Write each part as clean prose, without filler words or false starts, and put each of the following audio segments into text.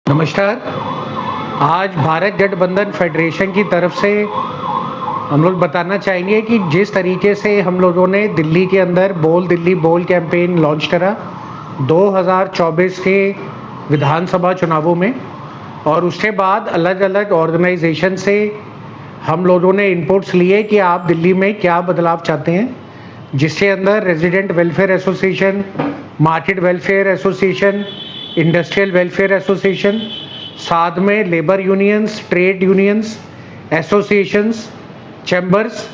नमस्कार। आज भारत गठबंधन फेडरेशन की तरफ से हम लोग बताना चाहेंगे कि जिस तरीके से हम लोगों ने दिल्ली के अंदर बोल दिल्ली बोल कैंपेन लॉन्च करा 2024 के विधानसभा चुनावों में, और उसके बाद अलग अलग ऑर्गेनाइजेशन से हम लोगों ने इनपुट्स लिए कि आप दिल्ली में क्या बदलाव चाहते हैं, जिसके अंदर resident welfare association, market welfare association, industrial welfare association, साथ में labour unions, trade unions, associations, chambers,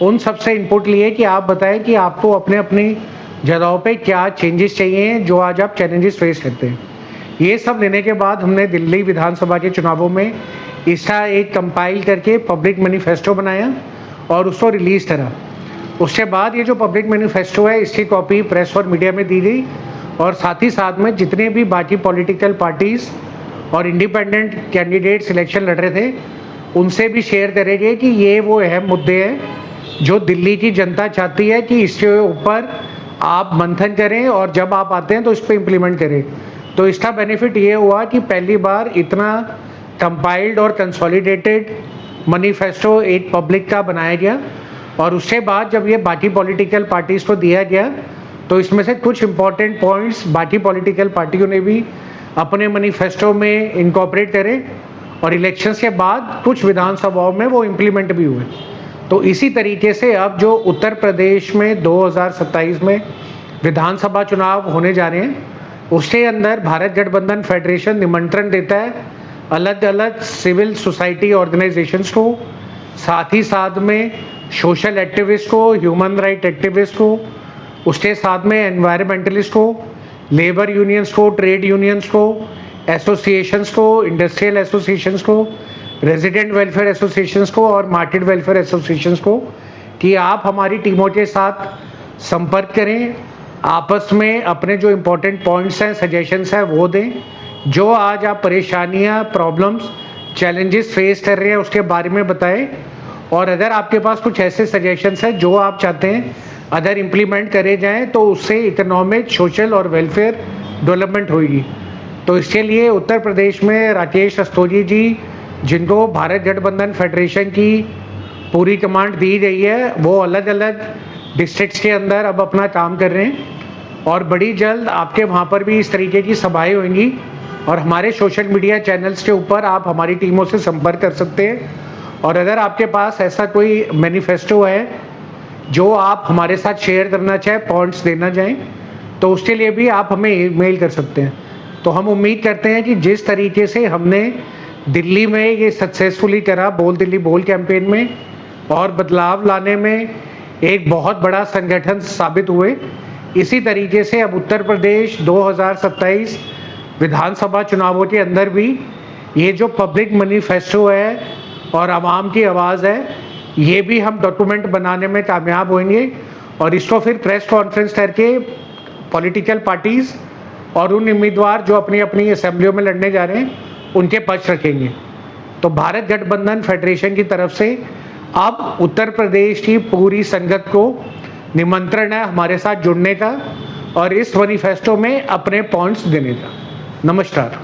उन सब से इनपुट लिए कि आप बताएं कि आपको अपने अपनी जगहों पे क्या चेंजेस चाहिए जो आज आप चैलेंजेस फेस करते हैं। ये सब लेने के बाद हमने दिल्ली विधानसभा के चुनावों में इसका एक कंपाइल करके पब्लिक मैनिफेस्टो बनाया और उसको रिलीज़ करा। उसके बाद ये जो पब्लिक मैनिफेस्टो है इसकी कॉपी प्रेस और मीडिया में दी गई, और साथ ही साथ में जितने भी बाकी पॉलिटिकल पार्टीज़ और इंडिपेंडेंट कैंडिडेट सिलेक्शन लड़ रहे थे उनसे भी शेयर करेंगे कि ये वो अहम मुद्दे हैं जो दिल्ली की जनता चाहती है कि इसके ऊपर आप मंथन करें और जब आप आते हैं तो इस पर इम्प्लीमेंट करें। तो इसका बेनिफिट ये हुआ कि पहली बार इतना कंपाइल्ड और कंसोलिडेटेड मैनिफेस्टो एक पब्लिक का बनाया गया, और उसके बाद जब ये बाकी पॉलिटिकल पार्टीज़ को दिया गया तो इसमें से कुछ इम्पॉर्टेंट पॉइंट्स बाकी पॉलिटिकल पार्टियों ने भी अपने मैनिफेस्टो में इनकॉर्पोरेट करे, और इलेक्शंस के बाद कुछ विधानसभाओं में वो इम्प्लीमेंट भी हुए। तो इसी तरीके से अब जो उत्तर प्रदेश में 2027 में विधानसभा चुनाव होने जा रहे हैं उसके अंदर भारत गठबंधन फेडरेशन निमंत्रण देता है अलग अलग सिविल सोसाइटी ऑर्गेनाइजेशंस को, साथ ही साथ में सोशल एक्टिविस्ट को, ह्यूमन राइट एक्टिविस्ट को, उसके साथ में एनवायरमेंटलिस्ट को, लेबर यूनियंस को, ट्रेड यूनियंस को, एसोसिएशंस को, इंडस्ट्रियल एसोसिएशंस को, रेजिडेंट वेलफेयर एसोसिएशंस को और मार्केट वेलफेयर एसोसिएशंस को कि आप हमारी टीमों के साथ संपर्क करें, आपस में अपने जो इम्पोर्टेंट पॉइंट्स हैं, सजेशंस हैं वो दें, जो आज आप परेशानियां, प्रॉब्लम्स, चैलेंजेस फेस कर रहे हैं उसके बारे में बताएं, और अगर आपके पास कुछ ऐसे सजेशंस हैं जो आप चाहते हैं अगर इम्प्लीमेंट करे जाएं तो उससे इकोनॉमिक, सोशल और वेलफेयर डेवलपमेंट होगी। तो इसके लिए उत्तर प्रदेश में राकेश रस्तोगी जी, जिनको भारत गठबंधन फेडरेशन की पूरी कमांड दी गई है, वो अलग अलग डिस्ट्रिक्ट्स के अंदर अब अपना काम कर रहे हैं, और बड़ी जल्द आपके वहाँ पर भी इस तरीके की सभाएं होंगी, और हमारे सोशल मीडिया चैनल्स के ऊपर आप हमारी टीमों से संपर्क कर सकते हैं। और अगर आपके पास ऐसा कोई मैनिफेस्टो है जो आप हमारे साथ शेयर करना चाहें, पॉइंट्स देना चाहें, तो उसके लिए भी आप हमें ईमेल कर सकते हैं। तो हम उम्मीद करते हैं कि जिस तरीके से हमने दिल्ली में ये सक्सेसफुली करा बोल दिल्ली बोल कैंपेन में और बदलाव लाने में एक बहुत बड़ा संगठन साबित हुए, इसी तरीके से अब उत्तर प्रदेश 2027 विधानसभा चुनावों के अंदर भी ये जो पब्लिक मैनिफेस्टो है और आवाम की आवाज़ है, ये भी हम डॉक्यूमेंट बनाने में कामयाब होंगे, और इसको फिर प्रेस कॉन्फ्रेंस करके पॉलिटिकल पार्टीज़ और उन उम्मीदवार जो अपनी अपनी असेंबलियों में लड़ने जा रहे हैं उनके पक्ष रखेंगे। तो भारत गठबंधन फेडरेशन की तरफ से अब उत्तर प्रदेश की पूरी संगत को निमंत्रण है हमारे साथ जुड़ने का और इस मैनिफेस्टो में अपने पॉइंट्स देने का। नमस्कार।